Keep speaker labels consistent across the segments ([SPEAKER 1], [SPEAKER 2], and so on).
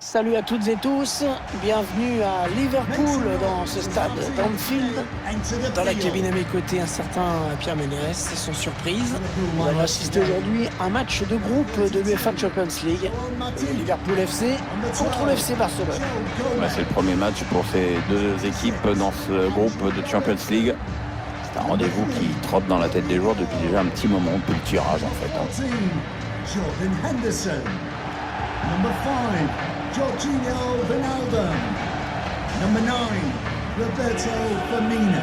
[SPEAKER 1] Salut à toutes et tous, bienvenue à Liverpool dans ce stade d'Anfield. Dans la cabine à mes côtés, un certain Pierre Ménès, sans surprise. On va assister aujourd'hui à un match de groupe de l'UEFA Champions League. Le Liverpool FC contre le FC Barcelone.
[SPEAKER 2] C'est le premier match pour ces deux équipes dans ce groupe de Champions League. C'est un rendez-vous qui trotte dans la tête des joueurs depuis déjà un petit moment, depuis le tirage en fait.
[SPEAKER 3] Jordan Henderson. Number 5, Jorginho Wijnaldum. Number 9, Roberto Firmino.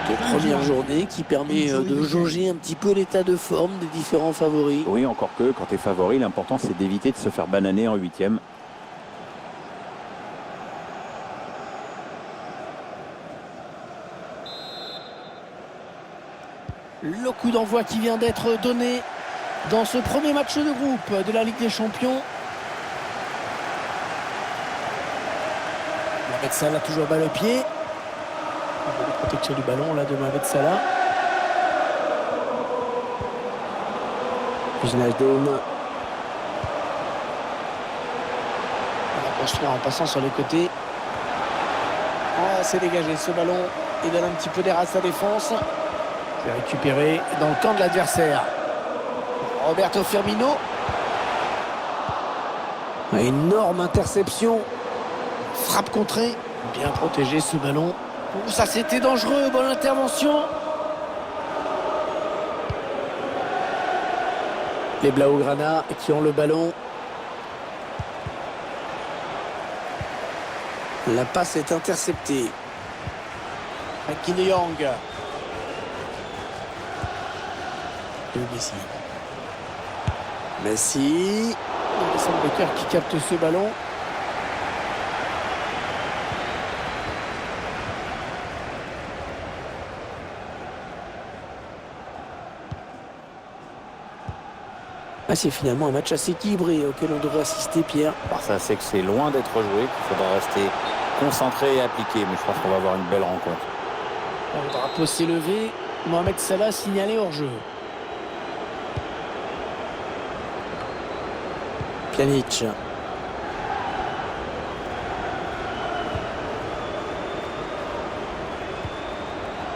[SPEAKER 1] De première journée qui permet de jauger un petit peu l'état de forme des différents favoris.
[SPEAKER 2] Oui, encore que quand tu es favori, l'important c'est d'éviter de se faire bananer en huitième.
[SPEAKER 1] Le coup d'envoi qui vient d'être donné dans ce premier match de groupe de la Ligue des Champions. Mohamed Salah toujours balle au pied. La protection du ballon là de Mohamed Salah. Wijnaldum. On va construire en passant sur les côtés. Ah, c'est dégagé ce ballon. Il donne un petit peu d'air à sa défense. C'est récupéré dans le camp de l'adversaire. Roberto Firmino. Énorme interception. Frappe contrée. Bien protégé ce ballon. Ouh, ça c'était dangereux. Bonne intervention. Les Blaugrana qui ont le ballon. La passe est interceptée. Frenkie de Jong. Messi. Messi. Alexandre Becker qui capte ce ballon. C'est finalement un match assez équilibré auquel on devrait assister, Pierre.
[SPEAKER 2] Ça c'est que c'est loin d'être joué, qu'il faudra rester concentré et appliqué, mais je pense qu'on va avoir une belle rencontre.
[SPEAKER 1] Le drapeau s'est levé. Mohamed Salah signalé hors jeu. Pjanic.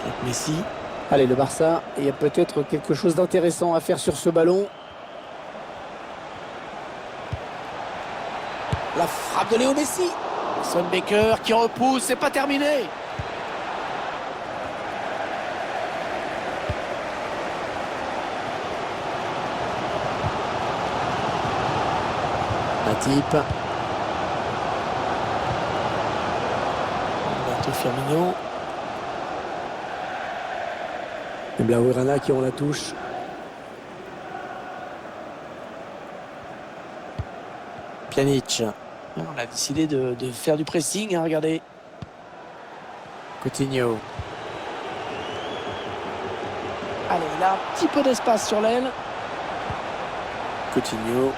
[SPEAKER 1] Avec Messi. Allez, le Barça, il y a peut-être quelque chose d'intéressant à faire sur ce ballon. La frappe de Léo Messi. Son Baker qui repousse, c'est pas terminé. Matip. Roberto Firmino. Les Blaugrana qui ont la touche. Pjanic. On a décidé de faire du pressing, hein, regardez. Coutinho. Allez, là, un petit peu d'espace sur l'aile. Coutinho. Non,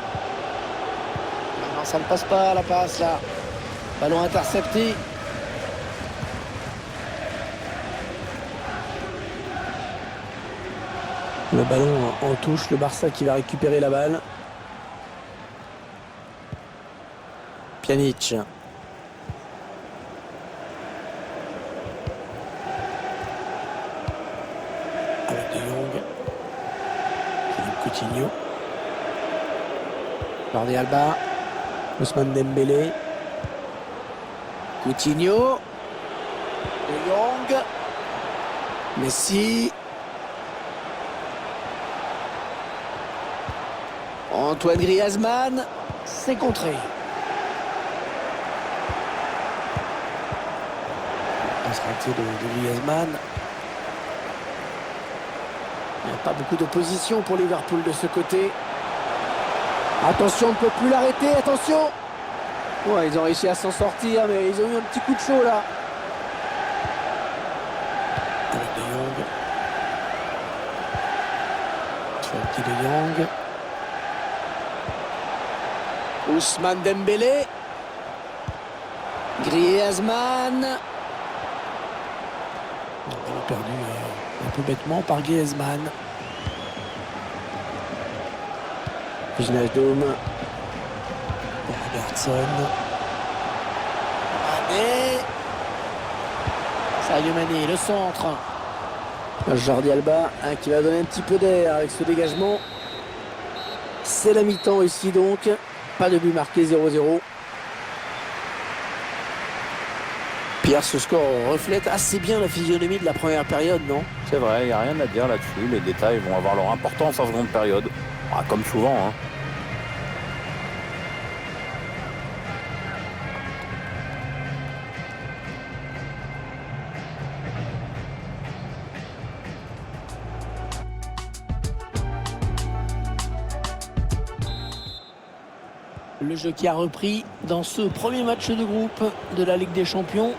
[SPEAKER 1] ça ne passe pas, la passe, là. Ballon intercepté. Le ballon en touche, le Barça qui va récupérer la balle. Pjanic. Avec De Jong. Coutinho. Jordi Alba. Ousmane Dembélé. Coutinho. De Jong. Messi. Antoine Griezmann. C'est contré. De Griezmann. Il n'y a pas beaucoup d'opposition pour Liverpool de ce côté. Attention, on ne peut plus l'arrêter, attention. Ouais, ils ont réussi à s'en sortir, mais ils ont eu un petit coup de chaud là. Avec De Jong. Frenkie de Jong. Ousmane Dembélé. Griezmann. Il a perdu un peu bêtement par Griezmann. Wijnaldum. Robertson. Mané. Sadio Mané, le centre. Jordi Alba qui va donner un petit peu d'air avec ce dégagement. C'est la mi-temps ici donc. Pas de but marqué, 0-0. Pierre, ce score reflète assez bien la physionomie de la première période, non?
[SPEAKER 2] C'est vrai, il n'y a rien à dire là-dessus. Les détails vont avoir leur importance en seconde période. Ah, comme souvent, hein.
[SPEAKER 1] Le jeu qui a repris dans ce premier match de groupe de la Ligue des Champions.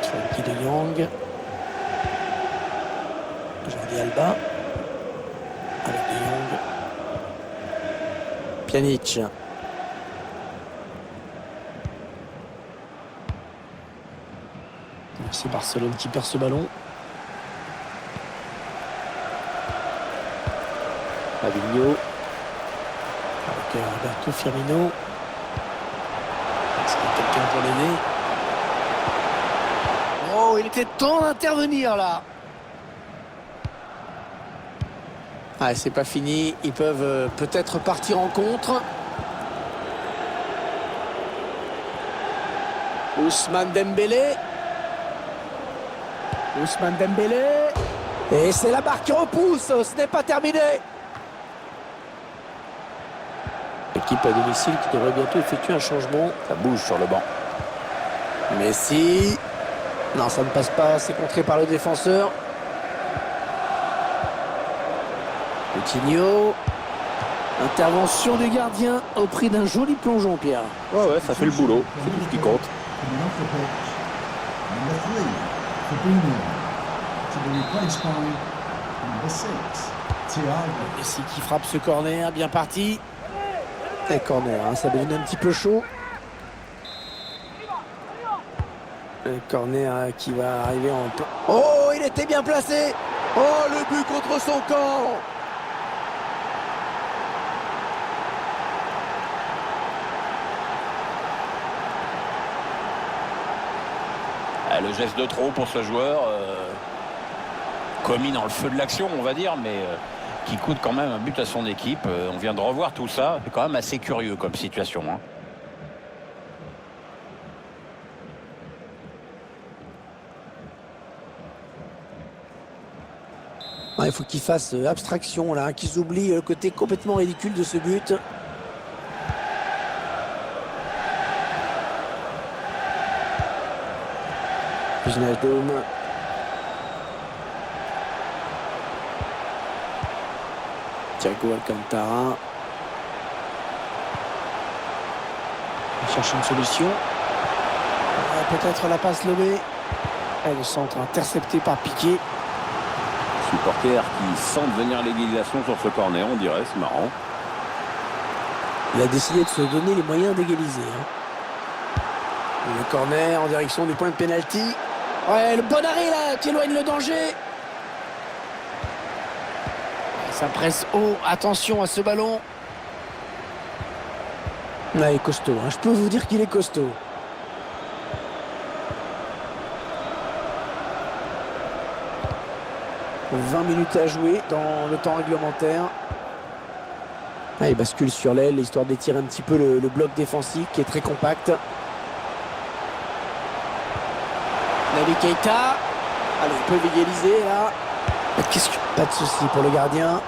[SPEAKER 1] Frenkie de Jong. Jordi Alba. Avec de Jong. Pjanic. C'est Barcelone qui perd ce ballon. Fabinho avec Roberto Firmino. Est-ce qu'il y a quelqu'un pour l'aider? Oh, il était temps d'intervenir là. Ah, c'est pas fini. Ils peuvent peut-être partir en contre. Ousmane Dembélé. Ousmane Dembélé. Et c'est la barre qui repousse. Ce n'est pas terminé. L'équipe à domicile qui devrait bientôt effectuer un changement.
[SPEAKER 2] Ça bouge sur le banc.
[SPEAKER 1] Messi. Non, ça ne passe pas. C'est contré par le défenseur. Coutinho. Intervention du gardien au prix d'un joli plongeon, Pierre.
[SPEAKER 2] Ouais, ça fait le boulot. C'est tout ce qui compte.
[SPEAKER 3] Coming off the pitch, number 3, Fabinho, to be replaced by number 6, Thiago.
[SPEAKER 1] Messi qui frappe ce corner, bien parti. Et corner, hein, ça devient un petit peu chaud. Le corner qui va arriver en... Oh, il était bien placé. Oh, le but contre son camp.
[SPEAKER 2] Le geste de trop pour ce joueur, commis dans le feu de l'action, on va dire, mais qui coûte quand même un but à son équipe. On vient de revoir tout ça. C'est quand même assez curieux comme situation, hein.
[SPEAKER 1] Ah, il faut qu'ils fassent abstraction, là, qu'ils oublient le côté complètement ridicule de ce but. Wijnaldum. Thiago Alcantara. Il cherche une solution. Peut-être la passe levée. Et le centre intercepté par Piqué.
[SPEAKER 2] Supporters qui sentent venir l'égalisation sur ce corner, on dirait, c'est marrant.
[SPEAKER 1] Il a décidé de se donner les moyens d'égaliser, hein. Le corner en direction du point de pénalty. Ouais, le bon arrêt là qui éloigne le danger. Ça presse haut, attention à ce ballon. Là, il est costaud, hein. Je peux vous dire qu'il est costaud. « 20 minutes à jouer dans le temps réglementaire. » Ah, il bascule sur l'aile, histoire d'étirer un petit peu le bloc défensif qui est très compact. Naby Keita. Allez, ils peuvent égaliser là. Pas de souci pour le gardien.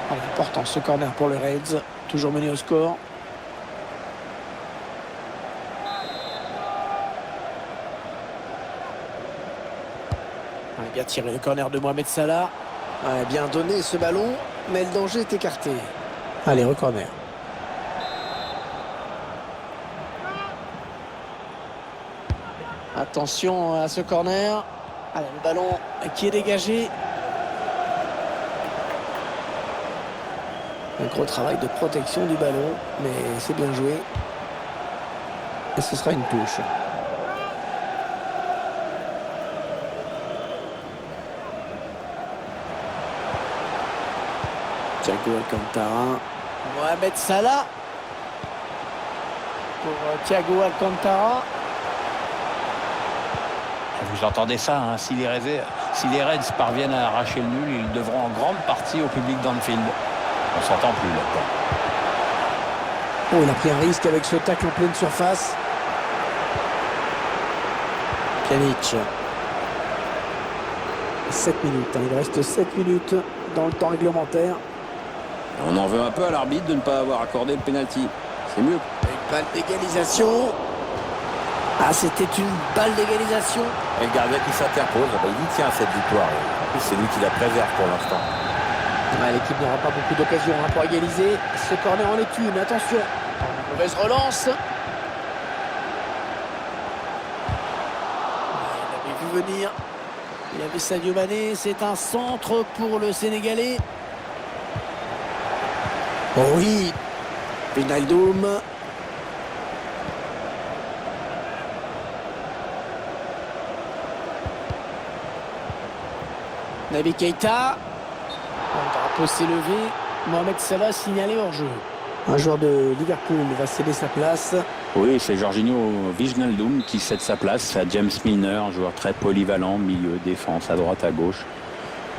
[SPEAKER 1] Important ce corner pour le Reds. Toujours mené au score. Bien tiré le corner de Mohamed Salah. Bien donné ce ballon, mais le danger est écarté. Allez, re-corner. Attention à ce corner. Allez, le ballon qui est dégagé. Un gros travail de protection du ballon, mais c'est bien joué. Et ce sera une touche. Thiago Alcantara. Mohamed Salah. Pour Thiago Alcantara.
[SPEAKER 2] Vous entendez ça, hein, si les Reds parviennent à arracher le nul, ils devront en grande partie au public d'Anfield. On s'entend plus là-dedans.
[SPEAKER 1] Oh, il a pris un risque avec ce tacle en pleine surface. Pjanic. 7 minutes, hein. Il reste 7 minutes dans le temps réglementaire.
[SPEAKER 2] On en veut un peu à l'arbitre de ne pas avoir accordé le pénalty. C'est mieux.
[SPEAKER 1] Une balle d'égalisation. Ah, c'était une balle d'égalisation.
[SPEAKER 2] Et le gardien qui s'interpose, il y tient cette victoire. C'est lui qui la préserve pour l'instant.
[SPEAKER 1] Ouais, l'équipe n'aura pas beaucoup d'occasions pour égaliser. Ce corner en est une. Attention. Mauvaise relance. Il avait vu venir. Il avait Sadio Mané. C'est un centre pour le Sénégalais. Oh oui. Wijnaldum. Naby Keita. Le drapeau s'est levé. Mohamed Salah signalé hors jeu. Un joueur de Liverpool va céder sa place.
[SPEAKER 2] Oui, c'est Jorginho Wijnaldum qui cède sa place à James Milner, un joueur très polyvalent, milieu, défense, à droite, à gauche.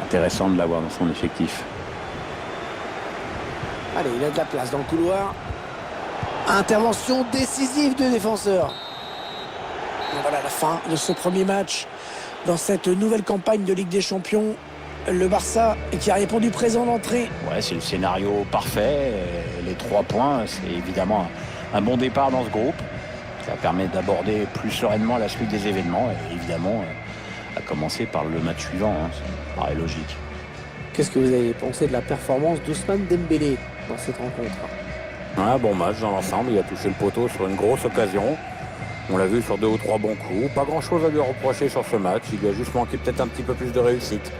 [SPEAKER 2] Intéressant de l'avoir dans son effectif.
[SPEAKER 1] Allez, il a de la place dans le couloir. Intervention décisive de défenseur. Et voilà la fin de ce premier match dans cette nouvelle campagne de Ligue des Champions. Le Barça qui a répondu présent d'entrée.
[SPEAKER 2] Ouais, c'est le scénario parfait. Les 3 points, c'est évidemment un bon départ dans ce groupe. Ça permet d'aborder plus sereinement la suite des événements. Et évidemment, à commencer par le match suivant. Hein. Ça paraît logique.
[SPEAKER 1] Qu'est-ce que vous avez pensé de la performance d'Ousmane Dembélé dans cette rencontre?
[SPEAKER 2] Un bon match dans l'ensemble. Il a touché le poteau sur une grosse occasion. On l'a vu sur 2 ou 3 bons coups. Pas grand-chose à lui reprocher sur ce match. Il lui a juste manqué peut-être un petit peu plus de réussite.